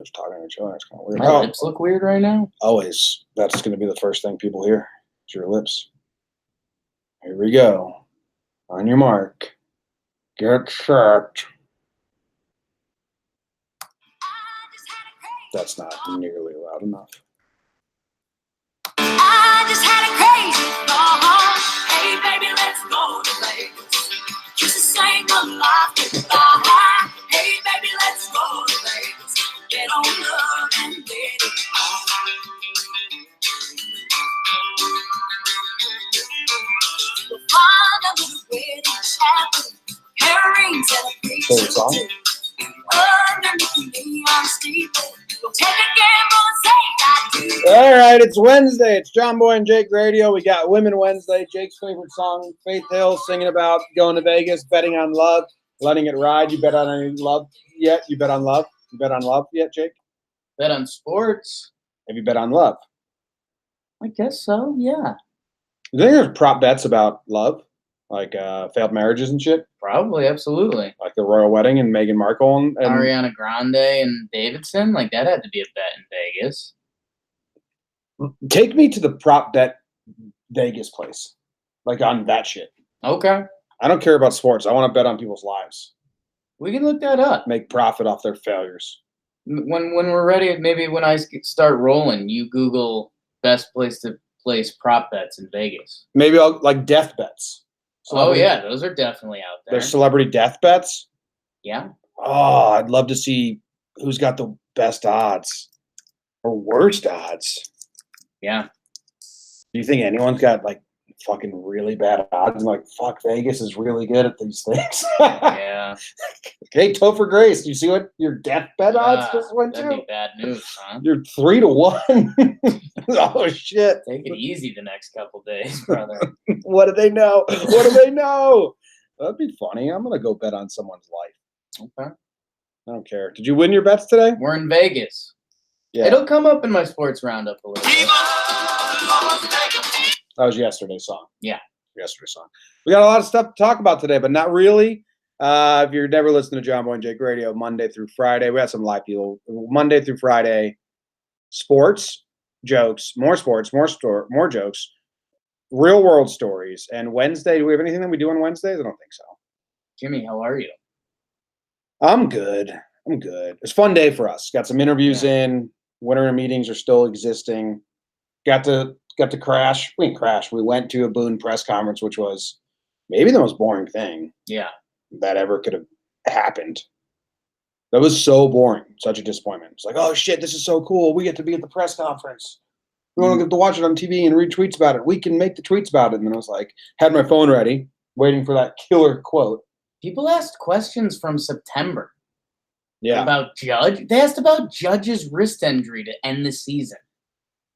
Just talking to each other. It's kind of weird. My lips look weird right now. Always. That's going to be the first thing people hear. It's your lips. Here we go. On your mark. Get set. That's not nearly loud enough. I just had a crazy thought. Hey, baby, let's go to Vegas. Just to sing a life goodbye. Hey, baby, let's go to Vegas. Get on love and get it on. We'll find a little wedding chapel. Hair rings and a Favorite song? underneath the neon steeple. We'll take a gamble and say I do. All right, it's Wednesday. It's Jomboy and Jake Radio. We got Women Wednesday. Jake's favorite song, Faith Hill, singing about going to Vegas, betting on love, letting it ride. You bet on any love yet? You bet on love? You bet on love yet, Jake? Bet on sports. Have you bet on love? I guess so, yeah. You think there's prop bets about love? Like failed marriages and shit? Probably, absolutely. Like the royal wedding and Meghan Markle and Ariana Grande and Davidson, like that had to be a bet in Vegas. Take me to the prop bet Vegas place. Like on that shit. Okay. I don't care about sports. I want to bet on people's lives. We can look that up. Make profit off their failures. When we're ready, maybe when I start rolling, you Google best place to place prop bets in Vegas. Maybe I'll like death bets. Oh, yeah, those are definitely out there. There's celebrity death bets? Yeah. Oh, I'd love to see who's got the best odds or worst odds. Yeah. Do you think anyone's got like fucking really bad odds? I'm like, fuck, Vegas is really good at these things. Yeah. Okay, Topher Grace, you see what your deathbed odds just went that'd to? be bad news, huh? You're 3-1. Oh shit! Take it easy the next couple days, brother. What do they know? What do they know? That'd be funny. I'm gonna go bet on someone's life. Okay. I don't care. Did you win your bets today? We're in Vegas. Yeah. It'll come up in my sports roundup a little bit. That was yesterday's song. Yeah. Yesterday's song. We got a lot of stuff to talk about today, but not really. If you're never listening to Jomboy and Jake Radio, Monday through Friday, we have some live people. Monday through Friday, sports, jokes, more sports, more jokes, real world stories. And Wednesday, do we have anything that we do on Wednesdays? I don't think so. Jimmy, how are you? I'm good. It's a fun day for us. Got some interviews in. Winter meetings are still existing. Got to crash. We didn't crash. We went to a Boone press conference, which was maybe the most boring thing that ever could have happened. That was so boring. Such a disappointment. It's like, oh shit, this is so cool. We get to be at the press conference. We don't get to watch it on TV and read tweets about it. We can make the tweets about it. And then I was like, had my phone ready, waiting for that killer quote. People asked questions from September. Yeah. About Judge. They asked about Judge's wrist injury to end the season.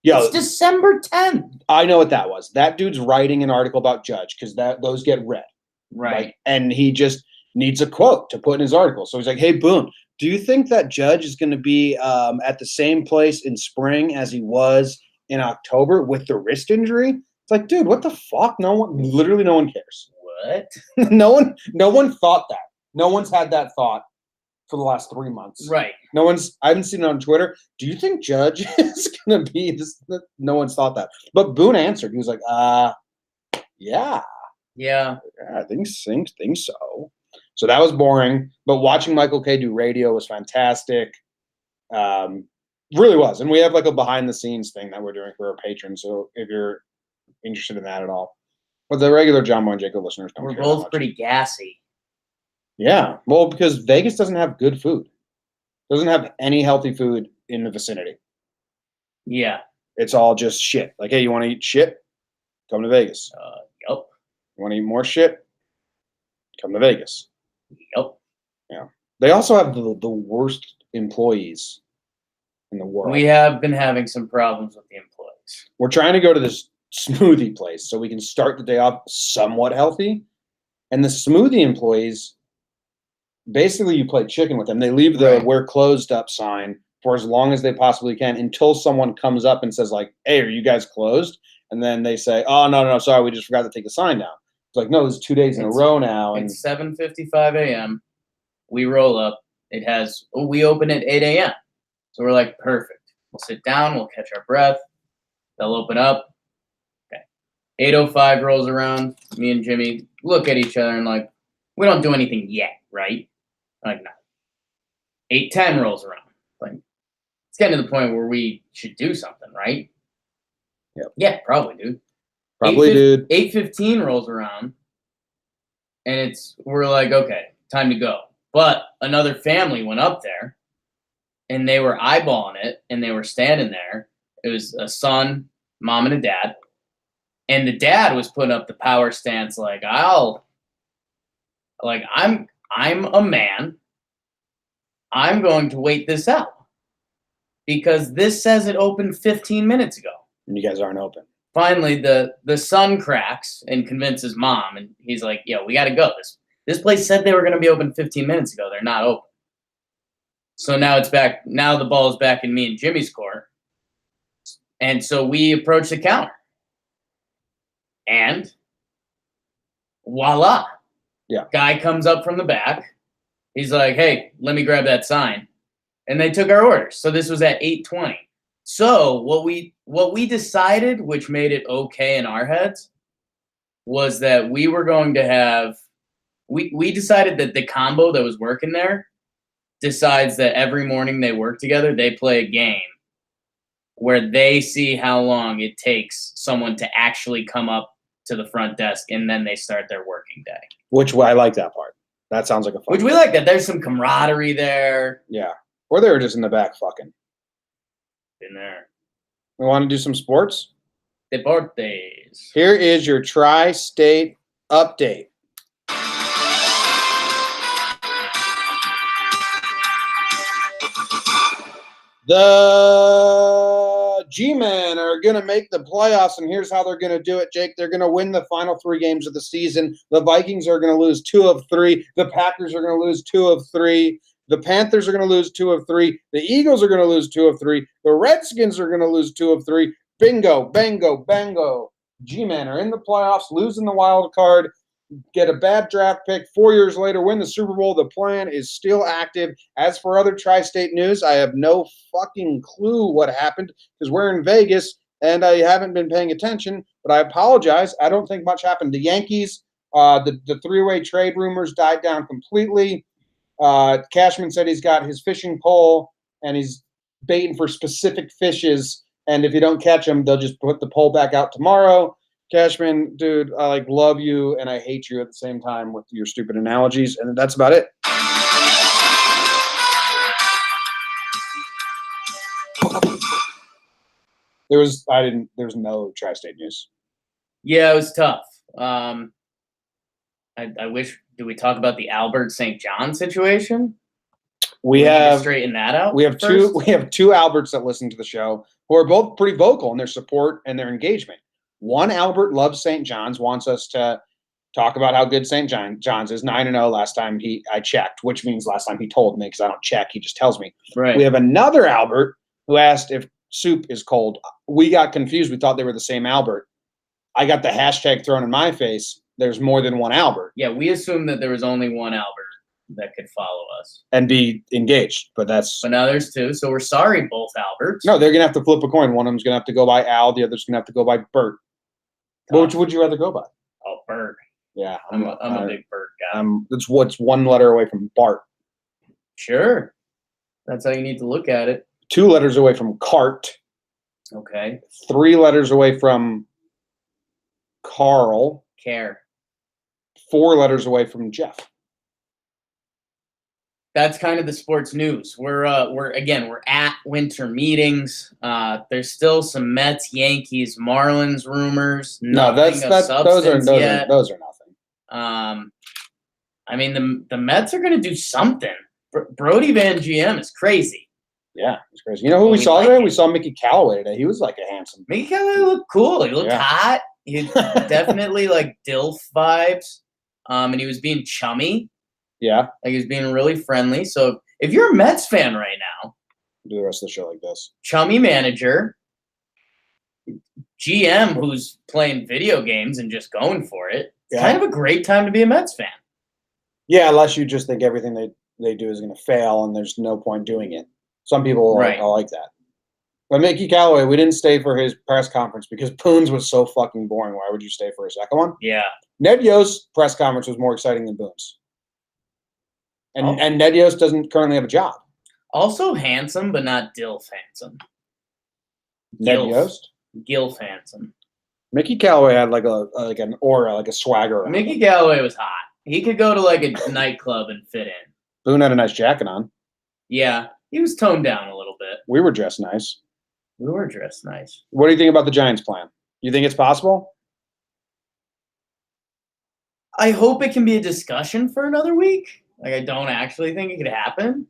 Yeah. It's December 10th. I know what that was. That dude's writing an article about Judge because those get read. Right. And he just needs a quote to put in his article. So he's like, hey, Boone, do you think that Judge is going to be at the same place in spring as he was in October with the wrist injury? It's like, dude, what the fuck? No one cares. What? No one thought that. No one's had that thought for the last 3 months. Right. I haven't seen it on Twitter. Do you think Judge is going to be this? No one's thought that. But Boone answered. He was like, yeah. Yeah. I think so. So that was boring. But watching Michael K do radio was fantastic. Really was. And we have like a behind the scenes thing that we're doing for our patrons. So if you're interested in that at all. But the regular Jomboy and Jacob listeners don't care. We're both pretty gassy. Yeah. Well, because Vegas doesn't have good food. Doesn't have any healthy food in the vicinity. Yeah. It's all just shit. Like, hey, you want to eat shit? Come to Vegas. Yep. You want to eat more shit? Come to Vegas. Yep. Yeah. They also have the worst employees in the world. We have been having some problems with the employees. We're trying to go to this smoothie place so we can start the day off somewhat healthy. And the smoothie employees, basically you play chicken with them. They leave the we're closed up sign for as long as they possibly can until someone comes up and says like, hey, are you guys closed? And then they say, oh, no, sorry, we just forgot to take the sign down. It's like, no, it's 2 days in a row now. And it's 7:55 a.m. We roll up. We open at 8 a.m. So we're like, perfect. We'll sit down. We'll catch our breath. They'll open up. Okay. 8:05 rolls around. Me and Jimmy look at each other and like, we don't do anything yet, right? Like, no. 8:10 rolls around. Like, it's getting to the point where we should do something, right? Yep. Yeah, probably, dude. Probably, dude. 8:15 rolls around, and we're like, okay, time to go. But another family went up there, and they were eyeballing it, and they were standing there. It was a son, mom, and a dad, and the dad was putting up the power stance, like I'm a man. I'm going to wait this out because this says it opened 15 minutes ago. And you guys aren't open. Finally, the son cracks and convinces mom, and he's like, "Yo, we got to go. This place said they were going to be open 15 minutes ago. They're not open." So now it's back. Now the ball is back in me and Jimmy's court, and so we approach the counter, and voila, guy comes up from the back. He's like, "Hey, let me grab that sign," and they took our orders. So this was at 8:20. So what we decided, which made it okay in our heads, was that we were going to have we decided that the combo that was working there decides that every morning they work together, they play a game where they see how long it takes someone to actually come up to the front desk, and then they start their working day. Which I like that part. That sounds like a fun. Which we like that. There's some camaraderie there. Yeah. Or they were just in the back fucking. In there. We want to do some sports? Deportes. Here is your tri-state update. The G-Men are going to make the playoffs, and here's how they're going to do it, Jake. They're going to win the final 3 games of the season. The Vikings are going to lose 2 of 3. The Packers are going to lose 2 of 3. The Panthers are going to lose 2 of 3. The Eagles are going to lose 2 of 3. The Redskins are going to lose 2 of 3. Bingo, bango, bango. G-Men are in the playoffs, losing the wild card, get a bad draft pick, 4 years later, win the Super Bowl. The plan is still active. As for other tri-state news, I have no fucking clue what happened because we're in Vegas and I haven't been paying attention, but I apologize. I don't think much happened. The Yankees, the 3-way trade rumors died down completely. Cashman said he's got his fishing pole and he's baiting for specific fishes, and if you don't catch them, they'll just put the pole back out tomorrow. Cashman, dude, I love you and I hate you at the same time with your stupid analogies, and that's about it. There was no tri-state news. Yeah, it was tough. I wish. Do we talk about the Albert St. John situation? We have straighten that out. We have first? two Alberts that listen to the show who are both pretty vocal in their support and their engagement. One Albert loves St. John's, wants us to talk about how good St. John's is. 9-0 last time I checked, which means last time he told me because I don't check. He just tells me. Right. We have another Albert who asked if soup is cold. We got confused. We thought they were the same Albert. I got the hashtag thrown in my face. There's more than one Albert. Yeah, we assumed that there was only one Albert that could follow us and be engaged, but now there's 2. So we're sorry, both Alberts. No, they're gonna have to flip a coin. One of them's gonna have to go by Al. The other's gonna have to go by Bert. Which would you rather go by? Oh, Bert. Yeah, I'm a big Bert guy. That's what's 1 letter away from Bart. Sure, that's how you need to look at it. 2 letters away from Cart. Okay. 3 letters away from Carl. Care. 4 letters away from Jeff. That's kind of the sports news. We're at winter meetings. There's still some Mets, Yankees, Marlins rumors. No, those are nothing. I mean the Mets are going to do something. Brody Van GM is crazy. Yeah, it's crazy. You know who we saw today? We saw Mickey Callaway today. He was like a handsome. Mickey Callaway looked cool. He looked hot. He definitely like DILF vibes. And he was being chummy. Yeah. Like he was being really friendly. So if you're a Mets fan right now, do the rest of the show like this. Chummy manager, GM who's playing video games and just going for it. It's kind of a great time to be a Mets fan. Yeah, unless you just think everything they do is going to fail and there's no point doing it. Some people Right. are like that. But Mickey Callaway, we didn't stay for his press conference because Boone's was so fucking boring. Why would you stay for a second one? Yeah. Ned Yost's press conference was more exciting than Boone's. And Ned Yost doesn't currently have a job. Also handsome, but not DILF handsome. Ned Gilf. Yost? Gilf handsome. Mickey Callaway had like an aura, like a swagger around Mickey him. Callaway was hot. He could go to like a nightclub and fit in. Boone had a nice jacket on. Yeah, he was toned down a little bit. We were dressed nice. We were dressed nice. What do you think about the Giants' plan? You think it's possible? I hope it can be a discussion for another week. Like, I don't actually think it could happen.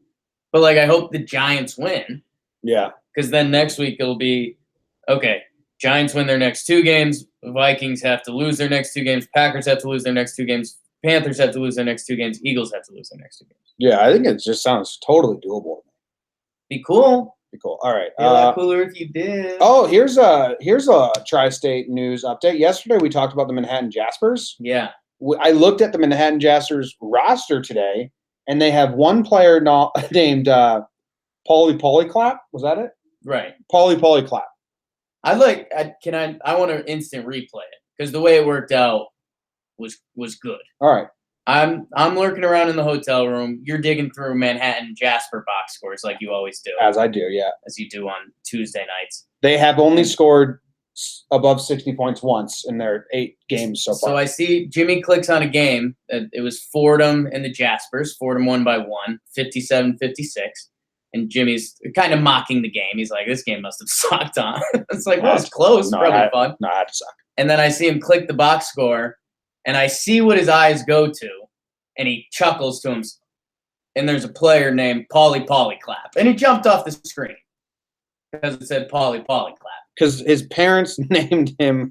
But, like, I hope the Giants win. Yeah. Because then next week it'll be, okay, Giants win their next 2 games. Vikings have to lose their next 2 games. Packers have to lose their next 2 games. Panthers have to lose their next 2 games. Eagles have to lose their next 2 games. Yeah, I think it just sounds totally doable. Be cool. Be cool. All right. Be a lot cooler if you did. Oh, here's a tri-state news update. Yesterday we talked about the Manhattan Jaspers. Yeah. I looked at the Manhattan Jaspers roster today, and they have one player named Paulie Polyclap. Was that it? Right. Paulie Polyclap. I want to instant replay it because the way it worked out was good. All right. I'm lurking around in the hotel room. You're digging through Manhattan Jasper box scores like you always do. As I do, yeah. As you do on Tuesday nights. They have only scored above 60 points once in their 8 games so far. So I see Jimmy clicks on a game. It was Fordham and the Jaspers. Fordham won by 1, 57-56. And Jimmy's kind of mocking the game. He's like, this game must have sucked, huh? It's like, well, it's close. No, Probably fun. No, it had to suck. And then I see him click the box score, and I see what his eyes go to, and he chuckles to him. And there's a player named Paulie Polyclap. And he jumped off the screen because it said Paulie Polyclap. Because his parents named him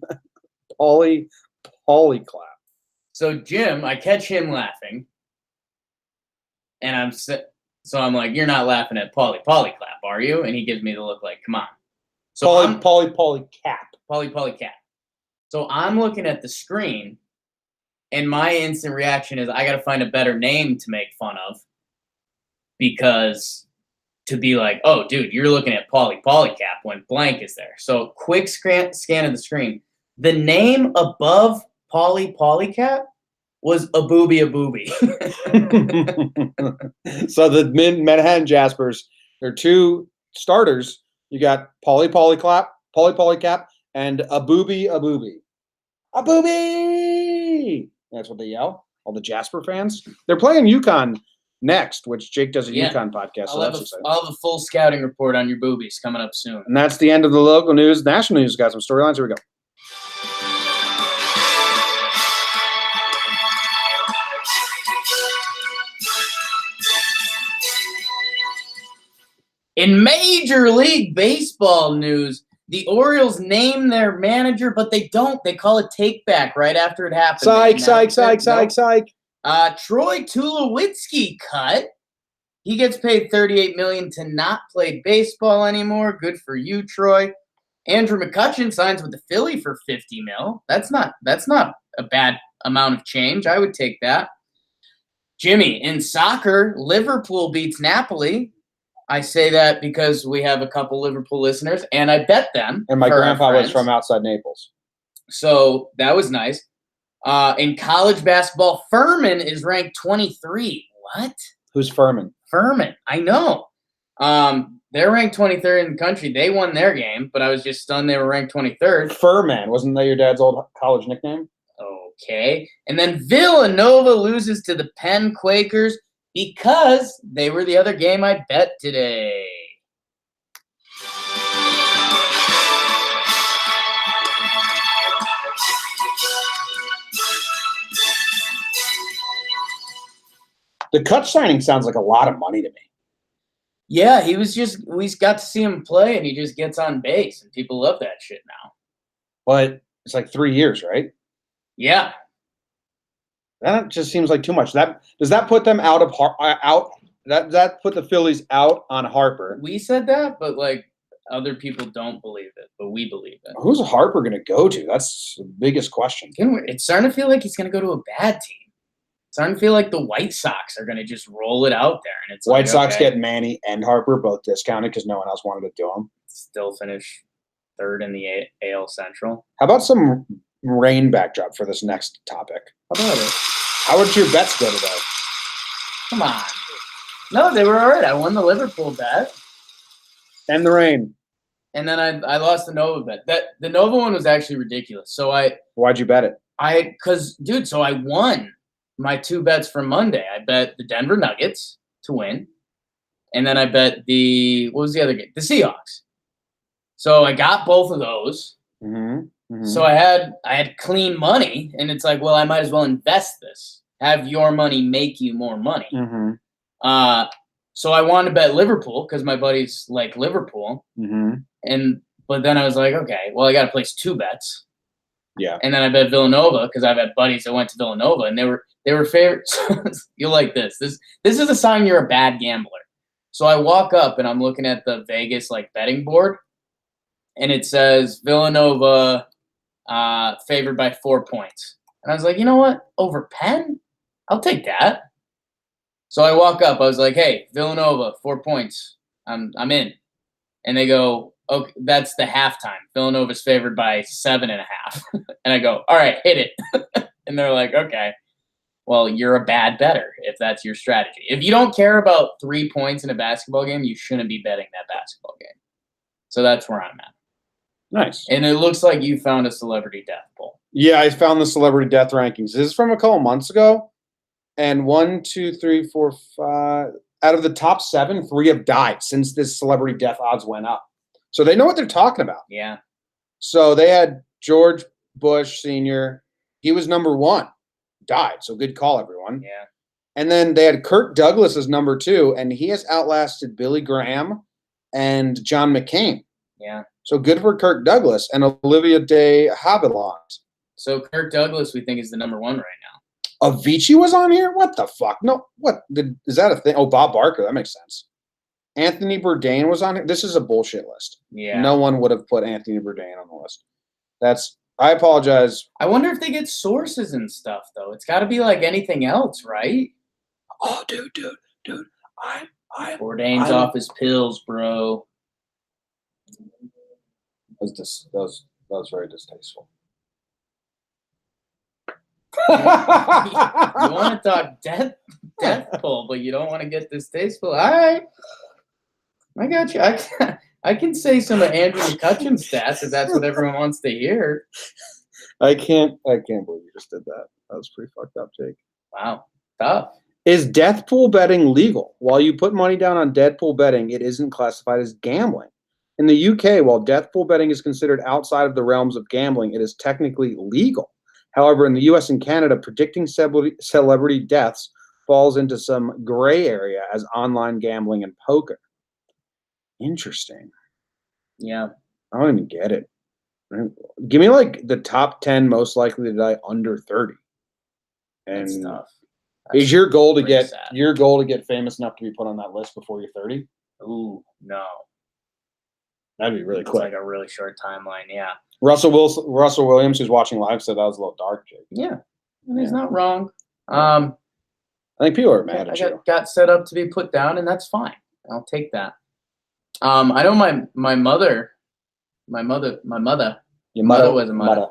Paulie Polyclap. So I catch him laughing, and I'm like, you're not laughing at Paulie Polyclap, are you? And he gives me the look like, come on. So Paulie Polycap. So I'm looking at the screen, and my instant reaction is I got to find a better name to make fun of, because to be like, oh, dude, you're looking at Paulie Polycap when blank is there. So quick scan of the screen. The name above Paulie Polycap was a booby. So the Manhattan Jaspers, there are 2 starters. You got Paulie Polycap, and a booby. A booby! That's what they yell. All the Jasper fans. They're playing UConn next, which Jake does a UConn podcast. So that's exciting. I'll have a full scouting report on your boobies coming up soon. And that's the end of the local news. National news got some storylines. Here we go. In Major League Baseball news, the Orioles name their manager, but they don't. They call it take back right after it happens. Psych. Troy Tulowitzki cut. He gets paid $38 million to not play baseball anymore. Good for you, Troy. Andrew McCutchen signs with the Philly for $50 million. That's not a bad amount of change. I would take that. Jimmy, in soccer, Liverpool beats Napoli. I say that because we have a couple Liverpool listeners, and I bet them. And my grandpa was from outside Naples. So that was nice. In college basketball, Furman is ranked 23. What? Who's Furman? Furman. I know. They're ranked 23rd in the country. They won their game, but I was just stunned they were ranked 23rd. Furman. Wasn't that your dad's old college nickname? Okay. And then Villanova loses to the Penn Quakers because they were the other game I bet today. The Kutch signing sounds like a lot of money to me. Yeah, we got to see him play, and he just gets on base, and people love that shit now. But it's like 3 years, right? Yeah. That just seems like too much. Does that put them out? That put the Phillies out on Harper? We said that, but like other people don't believe it, but we believe it. Who's Harper going to go to? That's the biggest question. It's starting to feel like he's going to go to a bad team. starting to feel like the White Sox are going to just roll it out there. And it's White like, Sox okay, get Manny and Harper both discounted because no one else wanted to do them. still finish third in the AL Central. How about some rain backdrop for this next topic? How about it? How would your bets go today? Come on. No, they were all right. I won the Liverpool bet. And the rain. And then I lost the Nova bet. The Nova one was actually ridiculous. So Why'd you bet it? so I won my 2 bets from Monday. I bet the Denver Nuggets to win. And then I bet what was the other game? The Seahawks. So I got both of those. So I had clean money, and it's like, well, I might as well invest this. Have your money make you more money. So I wanted to bet Liverpool because my buddies like Liverpool. But then I was like, okay, well, I got to place 2 bets. Yeah. And then I bet Villanova because I've had buddies that went to Villanova, and they were favorites. You like this. This is a sign you're a bad gambler. So I walk up, and I'm looking at the Vegas betting board, and it says Villanova favored by 4 points. And I was like, you know what? Over Penn? I'll take that. So I walk up. I was like, hey, Villanova, 4 points. I'm in. And they go, okay, that's the halftime. Villanova's favored by 7.5. And I go, all right, hit it. And they're like, okay, well, you're a bad bettor if that's your strategy. If you don't care about 3 points in a basketball game, you shouldn't be betting that basketball game. So that's where I'm at. Nice. And it looks like you found a celebrity death poll. Yeah, I found the celebrity death rankings. This is from a couple months ago. And 1, 2, 3, 4, 5. Out of the top 7, 3 have died since this celebrity death odds went up. So they know what they're talking about. Yeah. So they had George Bush Sr. He was number 1. Died. So good call, everyone. Yeah. And then they had Kirk Douglas as number 2, and he has outlasted Billy Graham and John McCain. Yeah. So good for Kirk Douglas and Olivia de Havilland. So Kirk Douglas, we think, is the number 1 right now. Avicii was on here? What the fuck? No, is that a thing? Oh, Bob Barker. That makes sense. Anthony Bourdain was on here. This is a bullshit list. Yeah. No one would have put Anthony Bourdain on the list. I apologize. I wonder if they get sources and stuff, though. It's got to be like anything else, right? Oh, dude. Bourdain's off his pills, bro. That was very distasteful. You want to talk death poll, but you don't want to get distasteful. All right, I got you. I can say some of Andrew McCutcheon's stats if that's what everyone wants to hear. I can't believe you just did that. That was pretty fucked up, Jake. Wow, tough. Is death pool betting legal? While you put money down on death pool betting, it isn't classified as gambling. In the UK, while death pool betting is considered outside of the realms of gambling, it is technically legal. However, in the US and Canada, predicting celebrity deaths falls into some gray area as online gambling and poker. Interesting. Yeah. I don't even get it. Give me the top 10 most likely to die under 30. And That's tough. Is your goal to get sad. Famous enough to be put on that list before you're 30? Ooh, no. That'd be really It's quick. like a really short timeline, yeah. Russell Williams, who's watching live, said that was a little dark, Jake. Yeah, and he's not wrong. I think people are mad at you. Got set up to be put down, and that's fine. I'll take that. I know my mother. Your mother was a mother.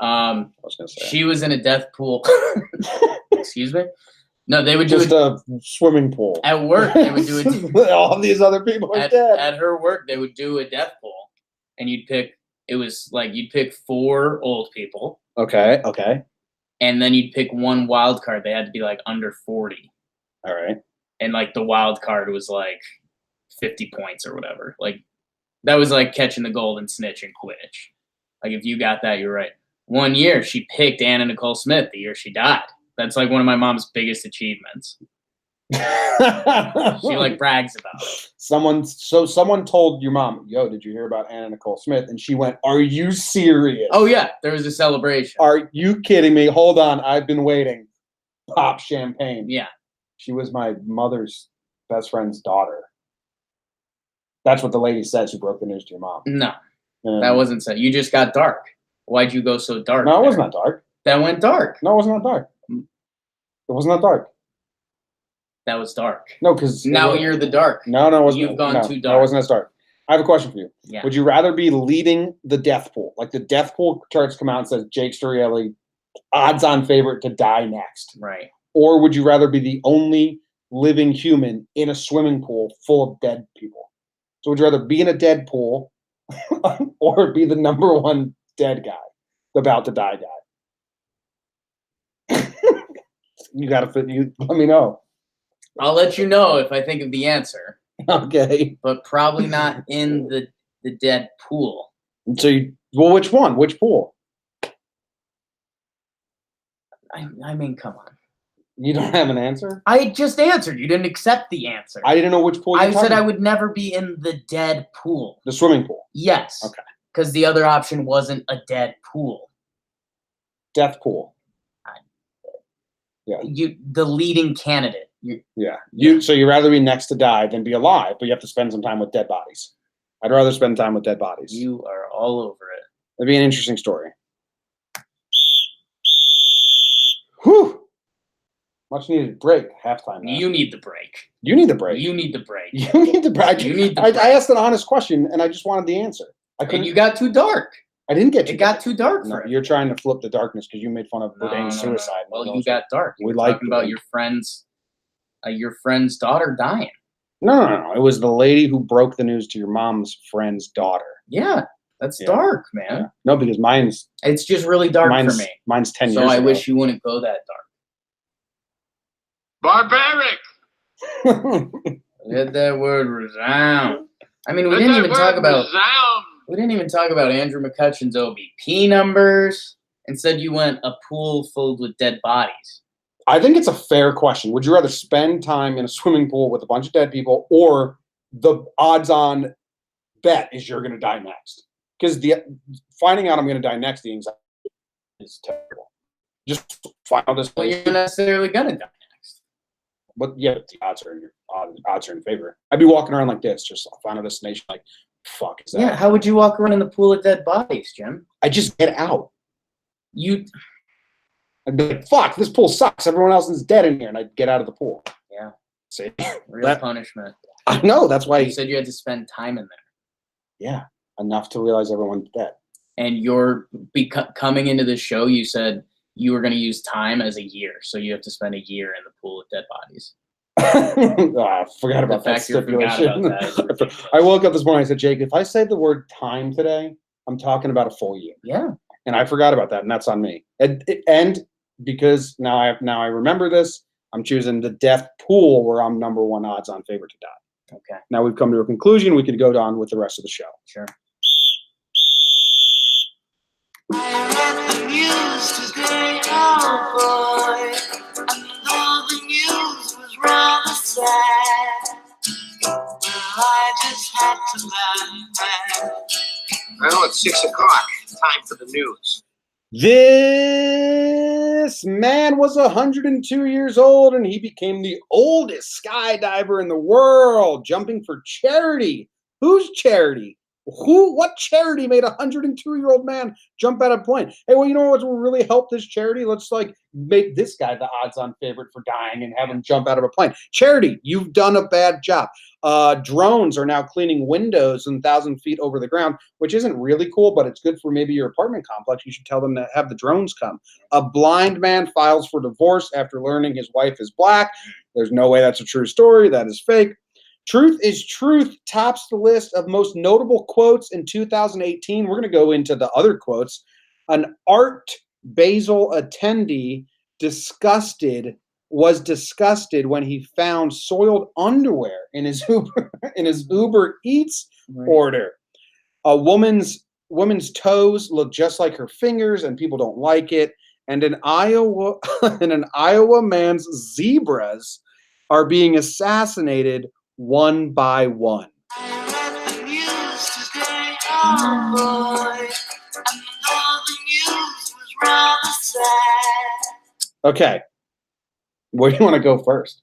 I was gonna say she was in a death pool. Excuse me. No, they would do just a swimming pool at work. They would do it. All these other people are dead. At her work, they would do a death pool, and you'd pick. It was like you'd pick 4 old people. Okay. And then you'd pick 1 wild card. They had to be under 40. All right. And the wild card was 50 points or whatever. That was like catching the golden snitch in Quidditch. If you got that, you're right. 1 year, she picked Anna Nicole Smith the year she died. That's one of my mom's biggest achievements. She brags about it. Someone told your mom, yo, did you hear about Anna Nicole Smith? And she went, are you serious? Oh, yeah. There was a celebration. Are you kidding me? Hold on. I've been waiting. Pop champagne. Yeah. She was my mother's best friend's daughter. That's what the lady said. She broke the news to your mom. No, that wasn't said. You just got dark. Why'd you go so dark? No, it was not dark. That went dark. No, it was not dark. It wasn't that dark. That was dark. No, because Now you're the dark. No, it wasn't. You've gone too No, it dark. wasn't as dark. I have a question for you. Yeah. Would you rather be leading the death pool? Like the death pool charts come out and says Jake Storielli, odds-on favorite to die next. Right. Or would you rather be the only living human in a swimming pool full of dead people? So would you rather be in a dead pool or be the number one dead guy, about to die guy? You gotta fit. You let me know. I'll let you know if I think of the answer, Okay. but probably not in the dead pool. So well, which one? Which pool? I mean, come on. You don't have an answer? I just answered. You didn't accept the answer. I didn't know which pool you I said I would never be in the dead pool. The swimming pool. Yes. Okay. Because the other option wasn't a dead pool. Death pool. The leading candidate. So you'd rather be next to die than be alive, but you have to spend some time with dead bodies. I'd rather spend time with dead bodies. You are all over it. That'd be an interesting story. Whew. Much needed break. Halftime. You need the break. You need the break. You need the break. You need the break. You need the break. I asked an honest question and I just wanted the answer. And you got too dark. I didn't get too It got too dark No, for it. you're trying to flip the darkness because you made fun of Bourdain's suicide. Well, you got dark. We You're like talking about your friend's daughter dying. No. It was the lady who broke the news to your mom's friend's daughter. Yeah, that's dark, man. Yeah. No, because It's just really dark for me. Mine's 10 years So I ago. wish you wouldn't go that Barbaric. dark. Let that word resound. I mean, we didn't even talk about Andrew McCutcheon's OBP numbers. Instead, you went a pool filled with dead bodies. I think it's a fair question. Would you rather spend time in a swimming pool with a bunch of dead people, or the odds-on bet is you're going to die next? Because finding out I'm going to die next, the anxiety is terrible. Just find out this Well, place. you're not necessarily going to die next. But yeah, the odds are in favor. I'd be walking around like this, just Final Destination, like, fuck is that? Yeah, how would you walk around in the pool of dead bodies, Jim? I just get out. I'd be like, fuck, this pool sucks. Everyone else is dead in here, and I'd get out of the pool. Yeah. See? Real punishment. I know, that's why You said you had to spend time in there. yeah, enough to realize everyone's dead. And you're coming into this show, you said you were going to use time as a year. So you have to spend a year in the pool of dead bodies. I forgot about that stipulation. I woke up this morning, I said, Jake, if I say the word time today, I'm talking about a full year. Yeah. And I forgot about that, and that's on me. And because now I remember this, I'm choosing the death pool where I'm number one odds on favorite to die. Okay. Now we've come to a conclusion. We could go on with the rest of the show. Sure. I read the news today, oh boy, and though the news was rather sad, well, I just had to laugh. Well, it's 6 o'clock. Time for the news. This man was 102 years old, and he became the oldest skydiver in the world, jumping for charity. Whose charity? What charity made a 102-year-old man jump out of a plane? Hey, well, you know what will really help this charity? Let's make this guy the odds-on favorite for dying and have him jump out of a plane. Charity, you've done a bad job. Drones are now cleaning windows 1,000 feet over the ground, which isn't really cool, but it's good for maybe your apartment complex. You should tell them to have the drones come. A blind man files for divorce after learning his wife is black. There's no way that's a true story. That is fake. Truth is Truth tops the list of most notable quotes in 2018. We're going to go into the other quotes. An Art Basel attendee was disgusted when he found soiled underwear in his Uber Eats order. A woman's toes look just like her fingers, and people don't like it. And an Iowa man's zebras are being assassinated one by one. I read the news today, oh boy, and though the news was rather sad. Okay. Where do you want to go first?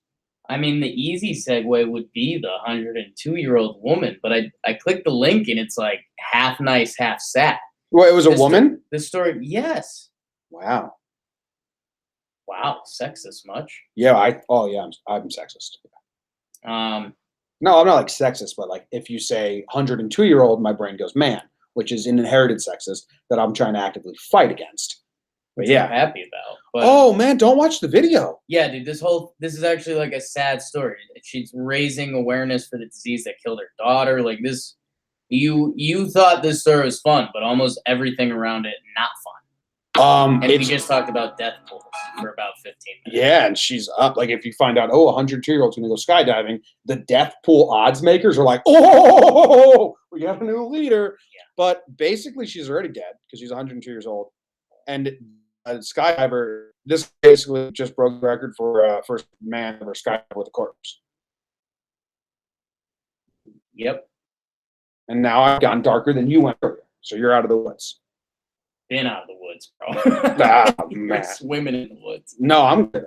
I mean, the easy segue would be the 102-year-old woman, but I clicked the link and it's like half nice, half sad. Well, it was a woman? The story, yes. Wow. Wow, sexist much. Yeah, I'm sexist. Um, No, I'm not like sexist, but like if you say 102-year-old, my brain goes man, which is an inherited sexist that I'm trying to actively fight against. But which I'm yeah. happy about. But Oh man, don't watch the video. yeah, dude, this is actually like a sad story. She's raising awareness for the disease that killed her daughter. Like this, you thought this story was fun, but almost everything around it not fun. And we just talked about death pools for about 15 minutes. Yeah, and she's up. Like if you find out, oh, a 102-year-old's gonna go skydiving, the death pool odds makers are like, oh, we got a new leader. Yeah. But basically, she's already dead because she's 102 years old. And a skydiver, this basically just broke the record for first man ever skydive with a corpse. Yep. And now I've gone darker than you went earlier, so you're out of the woods. Been out of the woods, bro. Ah, You're man. swimming in the woods. No, I'm good.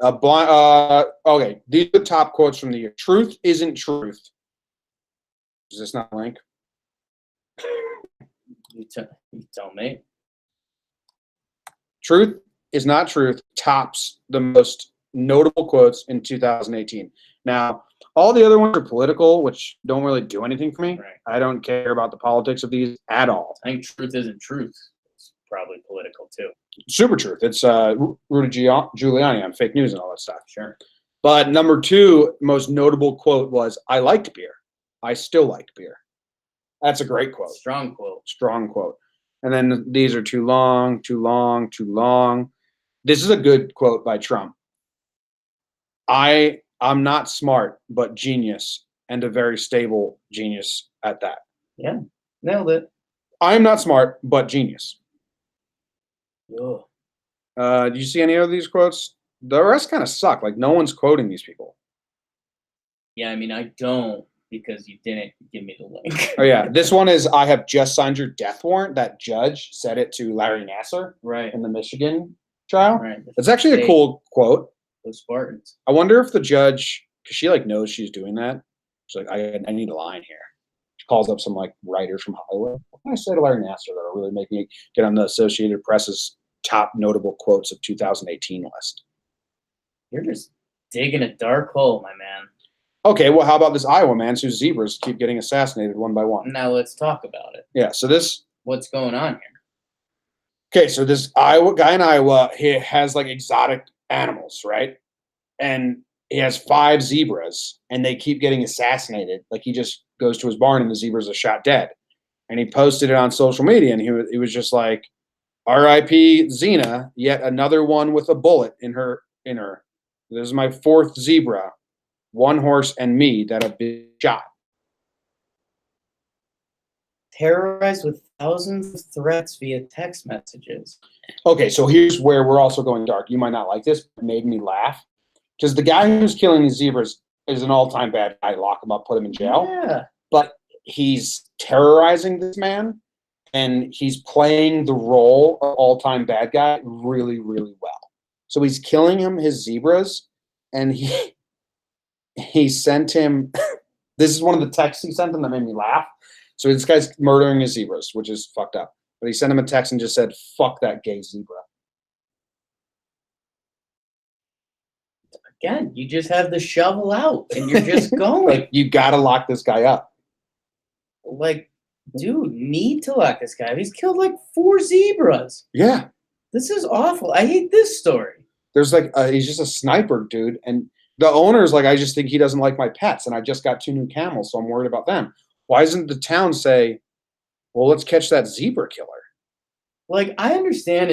Okay, these are the top quotes from the year. Truth isn't truth. Is this not a link? You tell me. Truth is not truth tops the most notable quotes in 2018. Now, all the other ones are political, which don't really do anything for me. Right. I don't care about the politics of these at all. I think truth isn't truth. It's probably political too. Super truth. It's Rudy Giuliani on fake news and all that stuff. Sure. But number two most notable quote was, I liked beer. I still like beer. That's a great quote. Strong quote. Strong quote. And then these are too long, too long, too long. This is a good quote by Trump. I'm not smart, but genius, and a very stable genius at that. Yeah. Nailed it. I am not smart, but genius. Ugh. Do you see any of these quotes? The rest kind of suck. Like, no one's quoting these people. Yeah, I mean, I don't because you didn't give me the link. Oh, yeah. This one is, I have just signed your death warrant. That judge said it to Larry Nassar Right. in the Michigan trial. Right. It's actually a cool quote. Those Spartans. I wonder if the judge, because she like knows she's doing that. She's like, I need a line here. She calls up some like writers from Hollywood. What can I say to Larry Nassar that are really making it get on the Associated Press's top notable quotes of 2018 list? You're just digging a dark hole, my man. Okay, well, how about this Iowa man whose zebras keep getting assassinated one by one? Now let's talk about it. Yeah, so this. What's going on here? Okay, so this Iowa guy in Iowa, he has like exotic animals, right? And he has 5 zebras, and they keep getting assassinated. Like he just goes to his barn, and the zebras are shot dead. And he posted it on social media, and he was just like, "R.I.P. Xena, yet another one with a bullet in her. This is my 4th zebra, 1 horse, and me that have been shot." Terrorized with thousands of threats via text messages. Okay, so here's where we're also going dark. You might not like this, but it made me laugh. Because the guy who's killing these zebras is an all-time bad guy. Lock him up, put him in jail. Yeah. But he's terrorizing this man, and he's playing the role of all-time bad guy really, really well. So he's killing him his zebras, and he sent him – this is one of the texts he sent him that made me laugh. So this guy's murdering his zebras, which is fucked up. But he sent him a text and just said, "Fuck that gay zebra." Again, you just have the shovel out and you're just going. Like, you got to lock this guy up. Like, dude, need to lock this guy up. He's killed like 4 zebras. Yeah. This is awful. I hate this story. There's like, he's just a sniper, dude. And the owner's like, I just think he doesn't like my pets. And I just got 2 new camels, so I'm worried about them. Why doesn't the town say, well, let's catch that zebra killer? Like, I understand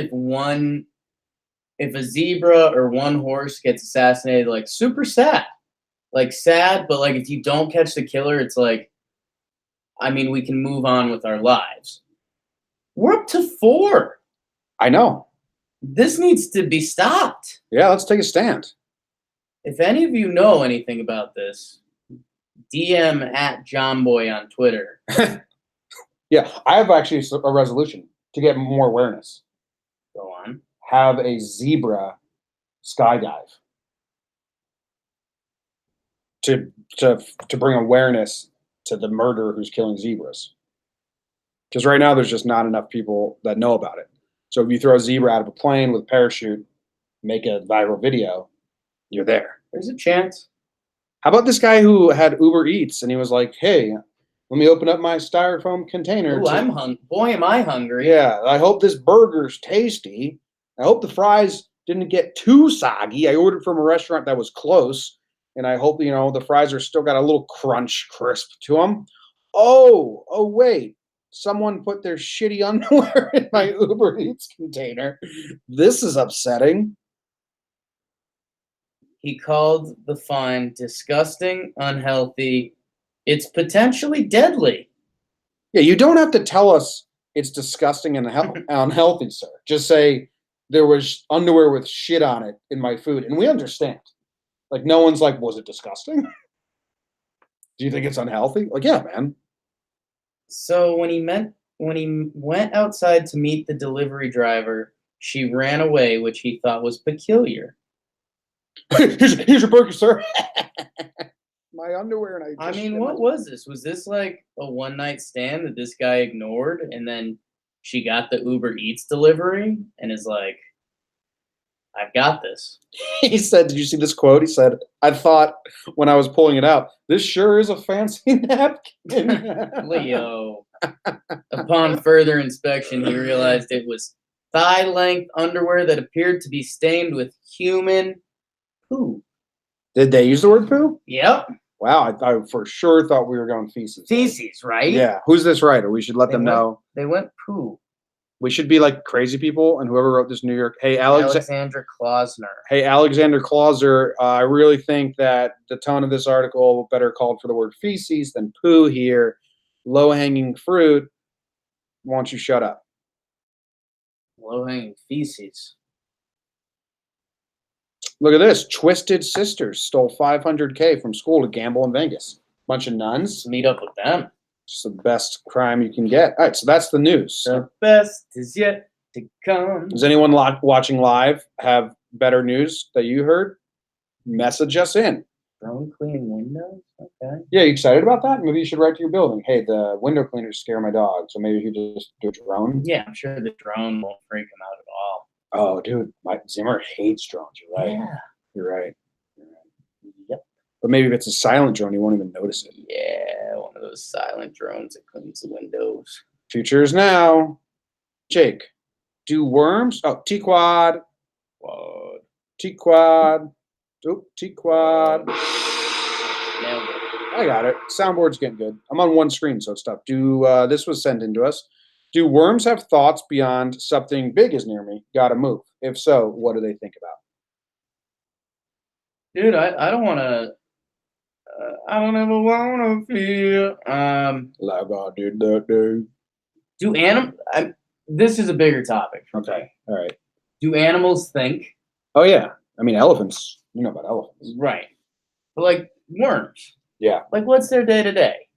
if a zebra or 1 horse gets assassinated, like, super sad. Like, sad, but, like, if you don't catch the killer, it's like, I mean, we can move on with our lives. We're up to 4. I know. This needs to be stopped. Yeah, let's take a stand. If any of you know anything about this, DM at Jomboy on Twitter. Yeah, I have actually a resolution to get more awareness. Go on. Have a zebra skydive to bring awareness to the murderer who's killing zebras. Because right now there's just not enough people that know about it. So if you throw a zebra out of a plane with a parachute, make a viral video, you're there. There's a chance. How about this guy who had Uber Eats and he was like, "Hey, let me open up my styrofoam container." Ooh, I'm hungry. Boy, am I hungry. Yeah, I hope this burger's tasty. I hope the fries didn't get too soggy. I ordered from a restaurant that was close, and I hope the fries are still got a little crunch, crisp to them. Oh, wait. Someone put their shitty underwear in my Uber Eats container. This is upsetting. He called the find disgusting, unhealthy. It's potentially deadly. Yeah, you don't have to tell us it's disgusting and unhealthy, sir. Just say there was underwear with shit on it in my food, and we understand. Like, no one's like, was it disgusting? Do you think it's unhealthy? Like, yeah, man. So when he went outside to meet the delivery driver, she ran away, which he thought was peculiar. Here's your burger, sir. My underwear, and I mean, what was this? Was this like a one night stand that this guy ignored, and then she got the Uber Eats delivery and is like, "I've got this." He said, "Did you see this quote?" He said, "I thought when I was pulling it out, this sure is a fancy napkin." Leo. Upon further inspection, he realized it was thigh-length underwear that appeared to be stained with human poo. Did they use the word poo? Yep. Wow, I for sure thought we were going feces. Feces, right? Yeah. Who's this writer? We should let them know. They went poo. We should be like crazy people, and whoever wrote this New York. Hey, Alexandra Klausner. Hey, Alexander Clauser. I really think that the tone of this article better called for the word feces than poo here. Low-hanging fruit. Why don't you shut up? Low-hanging feces. Look at this. Twisted sisters stole $500K from school to gamble in Vegas. Bunch of nuns. Let's meet up with them. It's the best crime you can get. All right, so that's the news. The best is yet to come. Does anyone watching live have better news that you heard? Message us in. Drone cleaning windows? Okay. Yeah, you excited about that? Maybe you should write to your building. Hey, the window cleaners scare my dog, so maybe you could just do a drone. Yeah, I'm sure the drone won't freak him out at all. Oh, dude, Zimmer hates drones. You're right. Yeah. You're right. Yep. But maybe if it's a silent drone, you won't even notice it. Yeah, one of those silent drones that cleans the windows. Future is now. Jake, do worms? Oh, T-Quad. Quad. T-Quad. Oh, T-Quad. Nailed it. I got it. Soundboard's getting good. I'm on one screen, so it's tough. This was sent in to us. Do worms have thoughts beyond something big is near me? Gotta move. If so, what do they think about? Dude, I don't want to. I don't ever want to feel. Like I did that day. Do this is a bigger topic. Okay. All right. Do animals think? Oh yeah. I mean, elephants. You know about elephants. Right. But like worms. Yeah. Like what's their day to day?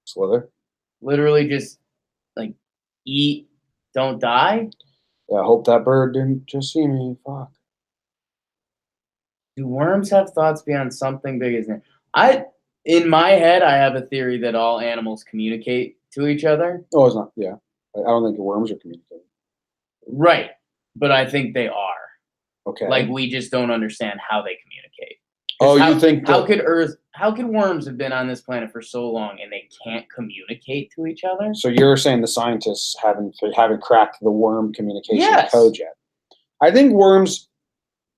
Slither. Literally just like eat, don't die. Yeah. I hope that bird didn't just see me. Fuck. Do worms have thoughts beyond something big as in my head, I have a theory that all animals communicate to each other. Oh, it's not. Yeah. I don't think the worms are communicating. Right. But I think they are. Okay. Like we just don't understand how they communicate. Oh, you think how could worms have been on this planet for so long and they can't communicate to each other? So you're saying the scientists haven't cracked the worm communication Yes. code yet? I think worms,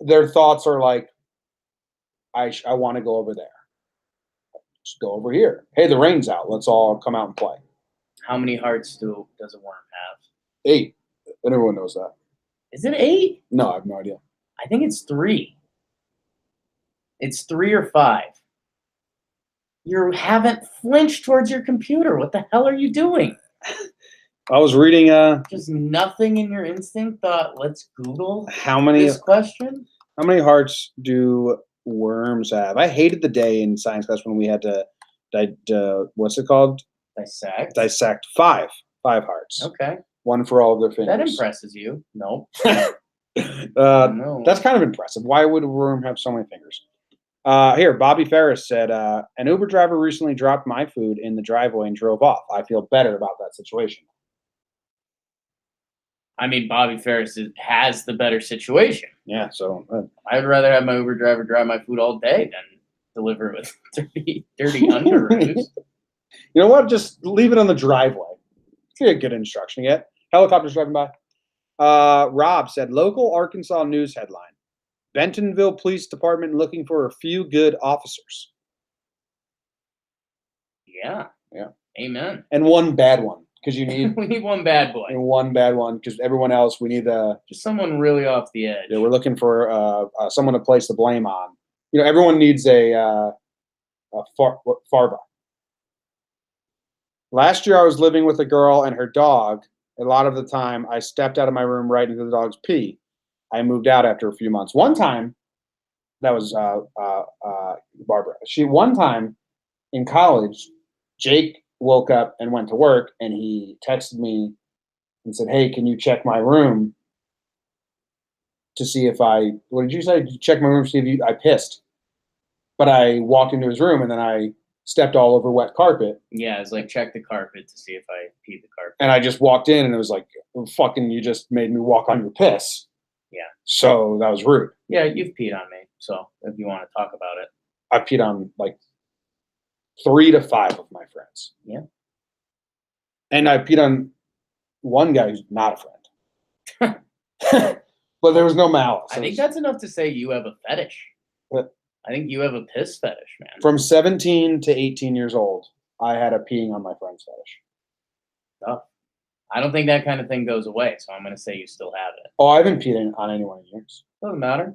their thoughts are like, I want to go over there. Just go over here. Hey, the rain's out. Let's all come out and play. How many hearts does a worm have? 8. Everyone knows that. Is it 8? No, I have no idea. I think it's 3. It's 3 or 5. You haven't flinched towards your computer. What the hell are you doing? I was reading Just nothing in your instinct thought, let's Google how many this question. hearts do worms have? I hated the day in science class when we had to what's it called? Dissect 5 hearts. Okay. One for all of their fingers. That impresses you. No. No. That's kind of impressive. Why would a worm have so many fingers? Here, Bobby Ferris said, an Uber driver recently dropped my food in the driveway and drove off. I feel better about that situation. I mean, Bobby Ferris has the better situation. Yeah, so I'd rather have my Uber driver drive my food all day than deliver it with dirty underoos. you know what? Just leave it on the driveway. It's a good instruction to get. Helicopters driving by. Rob said, local Arkansas news headline. Bentonville Police Department looking for a few good officers. Yeah. Yeah. Amen. And one bad one, because you need We need one bad boy. and one bad one, because everyone else, we need Just someone really off the edge. we're looking for someone to place the blame on. You know, everyone needs a farba. Last year, I was living with a girl and her dog. A lot of the time, I stepped out of my room right into the dog's pee. I moved out after a few months. One time, that was Barbara. One time in college, Jake woke up and went to work, and he texted me and said, "Hey, can you check my room to see if I?" What did you say? Check my room to see if I pissed. But I walked into his room and then I stepped all over wet carpet. Yeah, it's like check the carpet to see if I peed the carpet. And I just walked in and it was like, fucking, you just made me walk on your piss. Yeah. So that was rude. Yeah, you've peed on me. So if you want to talk about it. I peed on like 3 to 5 of my friends. Yeah. And I peed on one guy who's not a friend. But there was no malice. I think that's enough to say you have a fetish. What? I think you have a piss fetish, man. From 17 to 18 years old, I had a peeing on my friend's fetish. Tough. I don't think that kind of thing goes away, so I'm going to say you still have it. Oh, I haven't peed on anyone in years. Doesn't matter.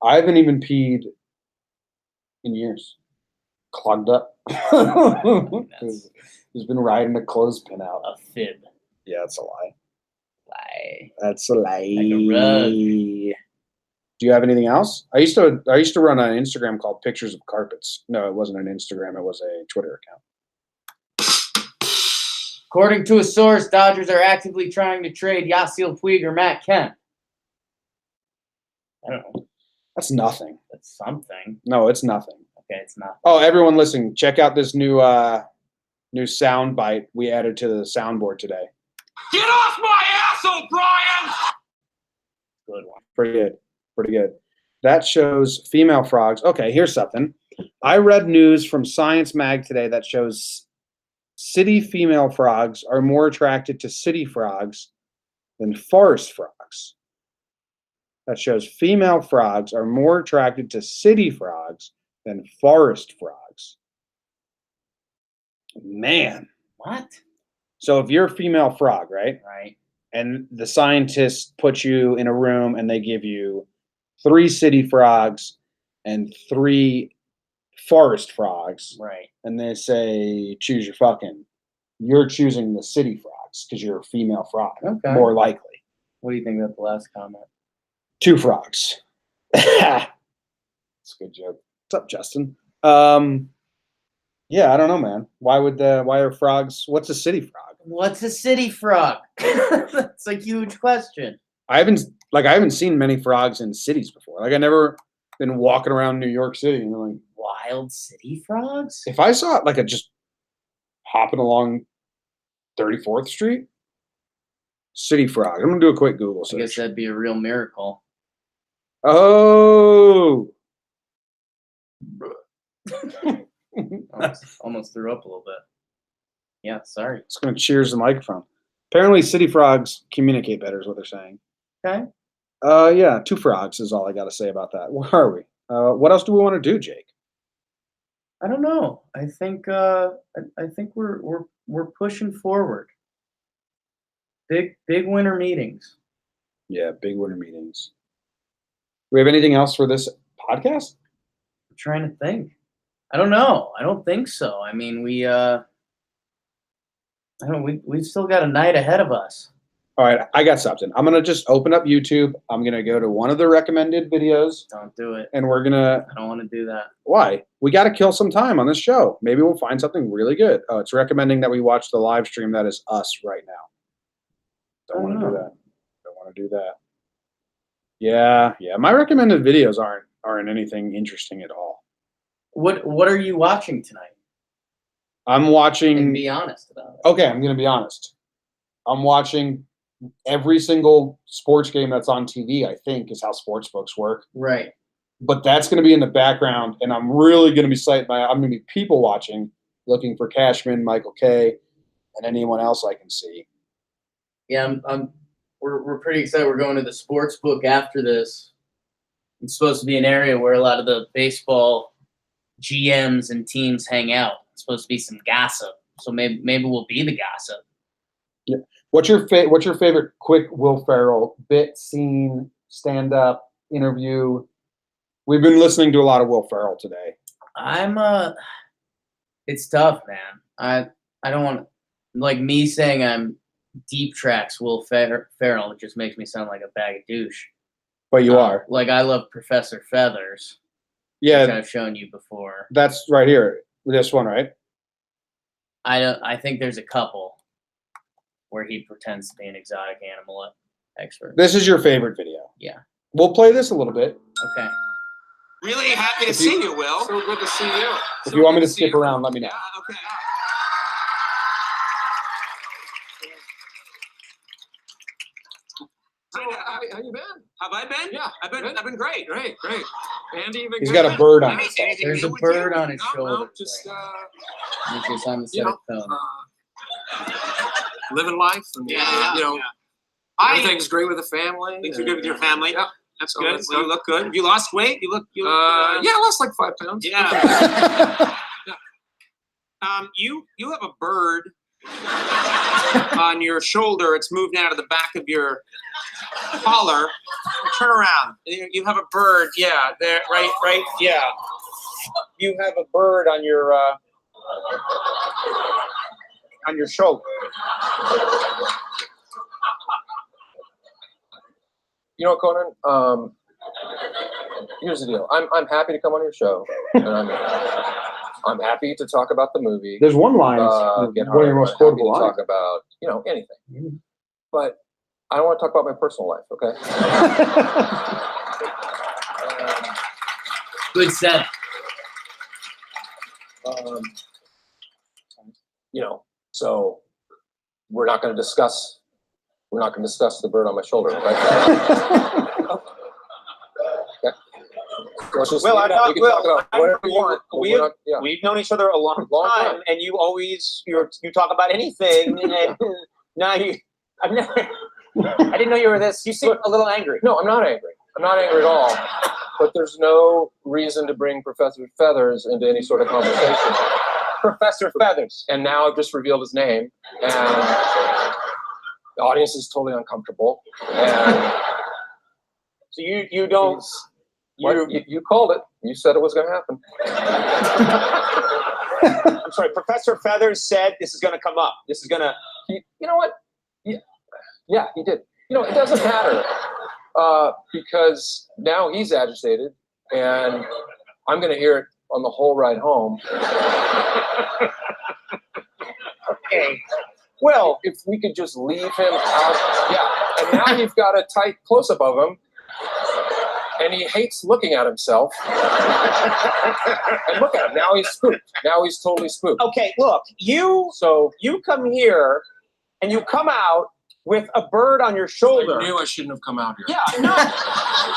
I haven't even peed in years. Clogged up. That's He's been riding a clothespin out. a fib. Yeah, that's a lie. Lie. That's a lie. Like a rug. Do you have anything else? I used to run an Instagram called Pictures of Carpets. No, it wasn't an Instagram. It was a Twitter account. According to a source, Dodgers are actively trying to trade Yasiel Puig or Matt Kemp. I don't know. That's nothing. That's something. No, it's nothing. Okay, it's not. Oh, everyone listening, check out this new sound bite we added to the soundboard today. Get off my ass, O'Brien! Good one. Pretty good. Pretty good. That shows female frogs. Okay, here's something. I read news from Science Mag today that shows city female frogs are more attracted to city frogs than forest frogs. That shows female frogs are more attracted to city frogs than forest frogs. Man. What? So if you're a female frog, right? Right. And the scientists put you in a room and they give you 3 city frogs and 3 forest frogs. Right. And they say, choose your fucking. You're choosing the city frogs because you're a female frog. Okay. More likely. What do you think about the last comment? 2 frogs. It's a good joke. What's up, Justin? Yeah, I don't know, man. Why are frogs? What's a city frog? What's a city frog? That's a huge question. I haven't seen many frogs in cities before. Like I never been walking around New York City and like Wild city frogs? if I saw it like just hopping along 34th Street, city frog. I'm gonna do a quick Google I guess search. that'd be a real miracle. Oh, Almost threw up a little bit. Yeah, sorry. it's gonna cheers the microphone. Apparently, city frogs communicate better, is what they're saying. Okay. Yeah, 2 frogs is all I got to say about that. Where are we? What else do we want to do, Jake? I don't know. I think we're pushing forward. Big winter meetings. Yeah, big winter meetings. Do we have anything else for this podcast? I'm trying to think. I don't know. I don't think so. I mean, we've still got a night ahead of us. All right, I got something. I'm gonna just open up YouTube. I'm gonna go to one of the recommended videos, Don't do it. and we're gonna. I don't want to do that. Why? We got to kill some time on this show. Maybe we'll find something really good. Oh, it's recommending that we watch the live stream that is us right now. Don't want to do that. Don't want to do that. Yeah. My recommended videos aren't anything interesting at all. What are you watching tonight? I'm watching. And be honest about it. Okay, I'm gonna be honest. I'm watching every single sports game that's on TV, I think, is how sports books work. Right. But that's going to be in the background, and I'm really going to be I'm going to be people watching, looking for Cashman, Michael K, and anyone else I can see. Yeah, we're pretty excited. We're going to the sports book after this. It's supposed to be an area where a lot of the baseball GMs and teams hang out. It's supposed to be some gossip. So maybe we'll be the gossip. Yeah. What's your favorite quick Will Ferrell bit, scene, stand up, interview? We've been listening to a lot of Will Ferrell today. It's tough, man. I don't want, like, me saying I'm deep tracks Will Ferrell. It just makes me sound like a bag of douche. But you are. Like, I love Professor Feathers. Yeah, which I've shown you before. That's right here. This one, right? I think there's a couple where he pretends to be an exotic animal expert. This is your favorite video. Yeah. We'll play this a little bit. Okay. Really happy to see you, Will. So good to see you. If you want me to skip around, let me know. Yeah, okay. How you been? Have I been? Yeah, I've been good. Great. Great. Andy, even He's good? got a bird on his Nice. head. There's a Anything bird with you? on his No, shoulder. just Which is on the you set of know, film. living life, and Yeah, you know, I everything's great with the family. things are good with your family. Yeah. That's So good. that's Well, you look good. Have you lost weight? You look. Yeah, I lost like 5 pounds. Yeah. You have a bird on your shoulder. It's moved out of the back of your collar. Turn around. You have a bird. Yeah, there. Right. Yeah. You have a bird on your shoulder. You know, Conan. Here's the deal. I'm happy to come on your show, and I'm happy to talk about the movie. There's one line, Get one of your Hard. most I'm happy quotable to lines. talk about anything, Mhm. but I don't want to talk about my personal life. Okay. Good setup. So we're not going to discuss the bird on my shoulder, right? Okay. Let's just Well, leave it at- we can talk about whatever you want. but we- we're not- yeah. We've known each other a long Long time, time. and you always you talk about anything, and now I've never. I didn't know you were this. You seem a little angry. No, I'm not angry. I'm not angry at all. But there's no reason to bring Professor Feathers into any sort of conversation. Professor Feathers. And now I've just revealed his name, and the audience is totally uncomfortable. And So you don't. you called it. You said it was going to happen. I'm sorry. Professor Feathers said this is going to come up. This is going to. You know what? Yeah, he did. It doesn't matter because now he's agitated, and I'm going to hear it on the whole ride home. Okay. Well, If we could just leave him out, yeah. And now you've got a tight close-up of him, and he hates looking at himself. And look at him now; he's spooked. Now he's totally spooked. okay. Look, you come here, and you come out with a bird on your shoulder. I knew I shouldn't have come out here. Yeah, no,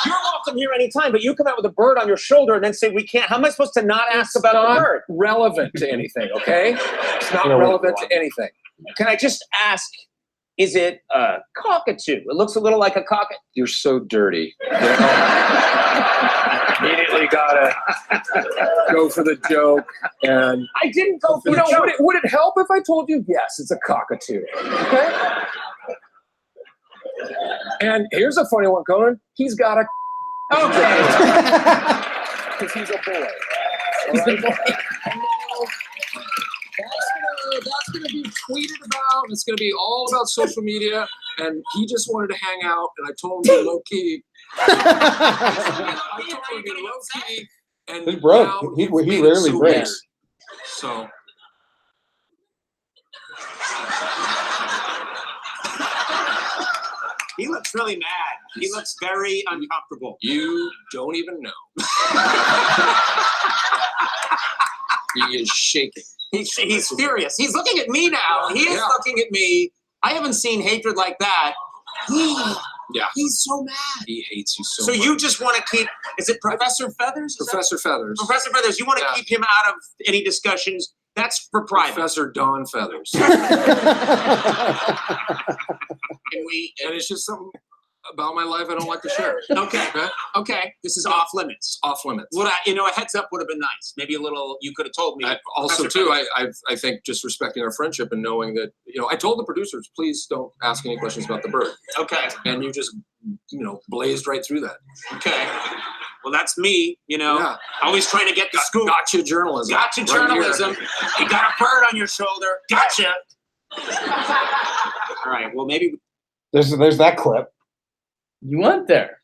you're welcome here anytime, but you come out with a bird on your shoulder and then say we can't. How am I supposed to not ask about the bird? Relevant to anything, okay? It's not You know, relevant to anything. Can I just ask, is it a cockatoo? It looks a little like a cockatoo. You're so dirty. Immediately gotta go for the joke, and I didn't go for the joke. would it help if I told you yes, it's a cockatoo? Okay. And here's a funny one, Conan. He's got a Okay. because he's a boy. He's a boy. That's gonna be tweeted about. It's gonna be all about social media. And he just wanted to hang out, and I told him to be low key. I told him to be low key. And He's broke. now He he's made it rarely so breaks. weird. So He looks really mad. He looks very uncomfortable. you don't even know. He is shaking. He's furious. He's looking at me now. He is Yeah. looking at me. I haven't seen hatred like that Yeah. He's so mad. He hates you so So much. you just want to keep, is it Professor Feathers? Professor Feathers. Professor Feathers, you want to Yeah. keep him out of any discussions. That's for private. Professor Don Feathers. And we, And it's just something about my life I don't like to share. okay, this is off limits. Off limits. What a heads up would have been nice. Maybe a little, you could have told me. Also, Professor too, Feathers. I think just respecting our friendship and knowing that, I told the producers, please don't ask any questions about the bird. Okay, And you just, blazed right through that. okay. Well, that's me, Yeah. always trying to get the scoop. Gotcha journalism. Gotcha right here. journalism. You got a bird on your shoulder. Gotcha. All right, well, maybe. There's that clip. You went there.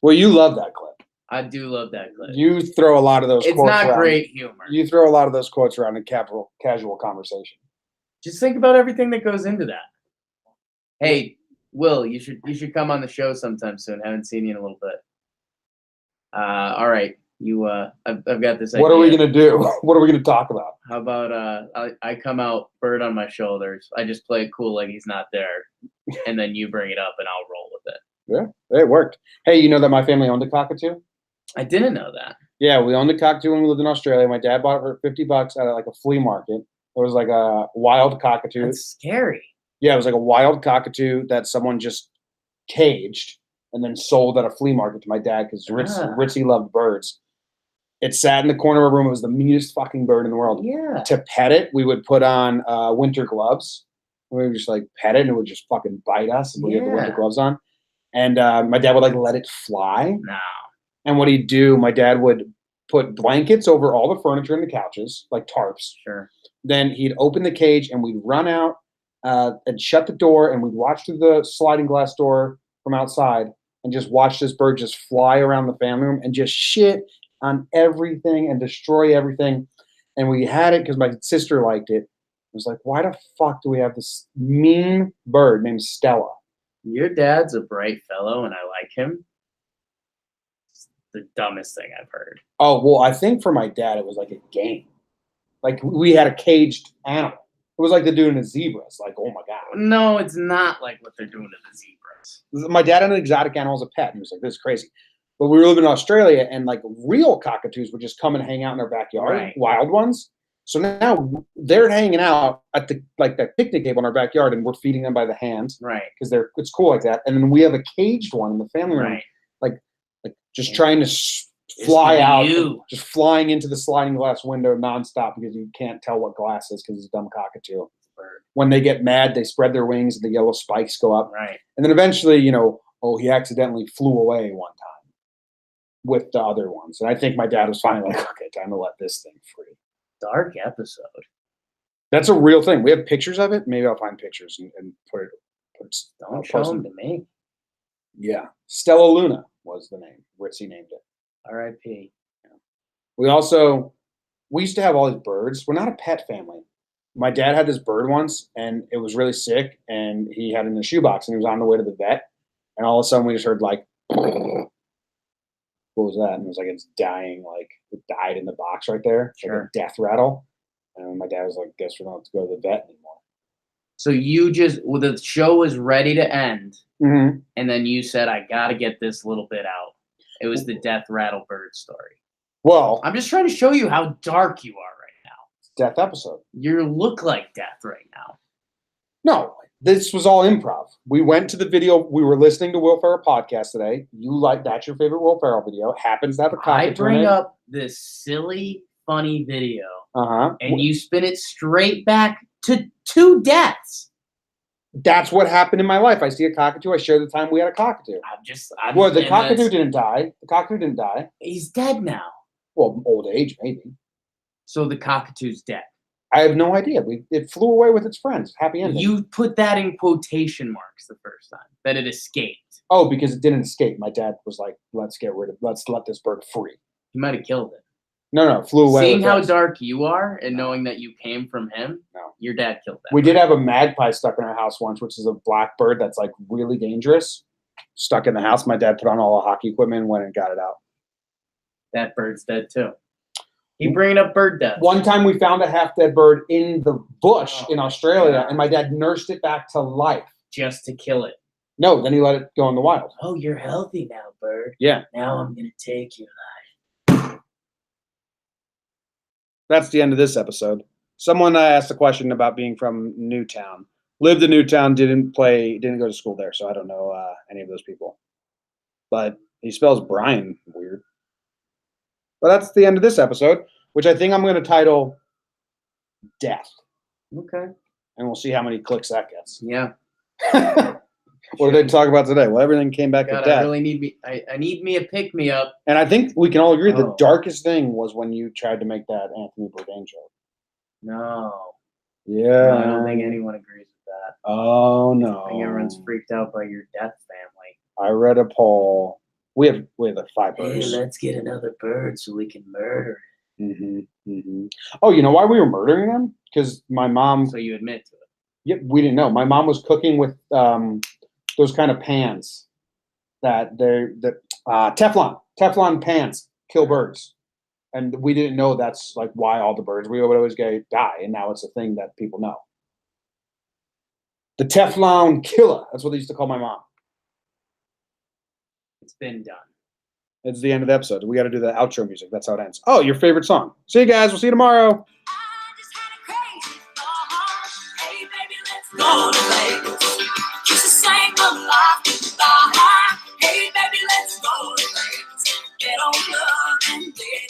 Well, you love that clip. I do love that clip. You throw a lot of those It's quotes not around. great humor. You throw a lot of those quotes around in casual conversation. Just think about everything that goes into that. Hey, Will, you should come on the show sometime soon. Haven't seen you in a little bit. All right, I've got this idea. What are we gonna do? What are we gonna talk about? How about I come out, bird on my shoulders. I just play it cool like he's not there, and then you bring it up, and I'll roll with it. Yeah, it worked. Hey, you know that my family owned a cockatoo? I didn't know that. Yeah, we owned a cockatoo when we lived in Australia. My dad bought it for $50 at like a flea market. It was like a wild cockatoo. That's scary. Yeah, it was like a wild cockatoo that someone just caged and then sold at a flea market to my dad because Ritzy loved birds. It sat in the corner of a room. It was the meanest fucking bird in the world. Yeah. To pet it, we would put on winter gloves. We would just like pet it and it would just fucking bite us. And we had the winter Yeah. gloves on. And my dad would like let it fly. No. And what he'd do, my dad would put blankets over all the furniture and the couches, like tarps. Sure. Then he'd open the cage and we'd run out and shut the door and we'd watch through the sliding glass door from outside and just watch this bird just fly around the family room and just shit on everything and destroy everything. And we had it because my sister liked it. It was like, why the fuck do we have this mean bird named Stella? Your dad's a bright fellow, and I like him. It's the dumbest thing I've heard. Oh, well, I think for my dad, it was like a game. Like we had a caged animal. It was like they're doing the zebras. Like, oh my God. No, it's not like what they're doing to the zebras. My dad had an exotic animal as a pet. And he was like, this is crazy. But we were living in Australia and like real cockatoos would just come and hang out in our backyard, Right. wild ones. So now they're hanging out at the that picnic table in our backyard and we're feeding them by the hand Right. because it's cool like that. And then we have a caged one in the family room, Right. like just trying to fly It's out, you. just flying into the sliding glass window nonstop because you can't tell what glass is because it's a dumb cockatoo. Bird. When they get mad, they spread their wings and the yellow spikes go up. Right. And then eventually, he accidentally flew away one time with the other ones. And I think my dad was finally like, okay, time to let this thing free. Dark episode. That's a real thing. We have pictures of it. Maybe I'll find pictures and put it. Don't show them to me. Yeah. Stella Luna was the name. Ritzy named it. R.I.P. We used to have all these birds. We're not a pet family. My dad had this bird once and it was really sick and he had it in a shoebox and he was on the way to the vet. And all of a sudden we just heard like, what was that? And it was like, it's dying. Like it died in the box right there. Sure. Like a death rattle. And my dad was like, guess we don't have to go to the vet anymore. So the show was ready to end, Mm-hmm. and then you said, I got to get this little bit out. It was the death rattle bird story. Well, I'm just trying to show you how dark you are right now. death episode. You look like death right now. No, this was all improv. We went to the video. We were listening to Will Ferrell podcast today. That's your favorite Will Ferrell video. It happens to have a I cockatoo bring in it. up this silly, funny video, Uh-huh. and you spin it straight back to 2 deaths. That's what happened in my life. I see a cockatoo. I share the time we had a cockatoo. Well, the cockatoo didn't die. The cockatoo didn't die. He's dead now. Well, old age, maybe. So the cockatoo's dead. I have no idea. It flew away with its friends. Happy ending. You put that in quotation marks the first time, that it escaped. Oh, because it didn't escape. My dad was like, let's let this bird free. He might have killed it. No, flew away. Seeing with how us. dark you are and knowing that you came from him, No. your dad killed that. We did have a magpie stuck in our house once, which is a black bird that's like really dangerous. Stuck in the house. My dad put on all the hockey equipment and went and got it out. That bird's dead too. Keep bringing up bird death. One time we found a half-dead bird in the bush in Australia, and my dad nursed it back to life. Just to kill it. No, then he let it go in the wild. Oh, you're healthy now, bird. Yeah, Now I'm gonna take you. that's the end of this episode. Someone asked a question about being from Newtown. Lived in Newtown, didn't go to school there, so I don't know any of those people. But he spells Brian weird. But that's the end of this episode, which I think I'm going to title Death. Okay. And we'll see how many clicks that gets. Yeah. What did they talk about today? Well, everything came back to God, death. I really need me. I need me a pick me up. And I think we can all agree the Oh. darkest thing was when you tried to make that Anthony Bourdain joke. No. Yeah. No, I don't think anyone agrees with that. Oh no. I think everyone's freaked out by your death family. I read a poll. We have like 5 Hey, birds. let's get another bird so we can murder Oh, you know why we were murdering them? Because my mom. it. So you admit to it. Yep, we didn't know. My mom was cooking with those kind of pans that Teflon pans kill birds, and we didn't know that's like why all the birds we would always die, and now it's a thing that people know. The Teflon killer. That's what they used to call my mom. It's been done. It's the end of the episode. We got to do the outro music. That's how it ends. Oh, your favorite song. See you guys. We'll see you tomorrow. I just had a crazy thought. Hey, baby, let's go to Vegas. Just to sing a life goodbye. Hey, baby, let's go to Vegas. Get on love and get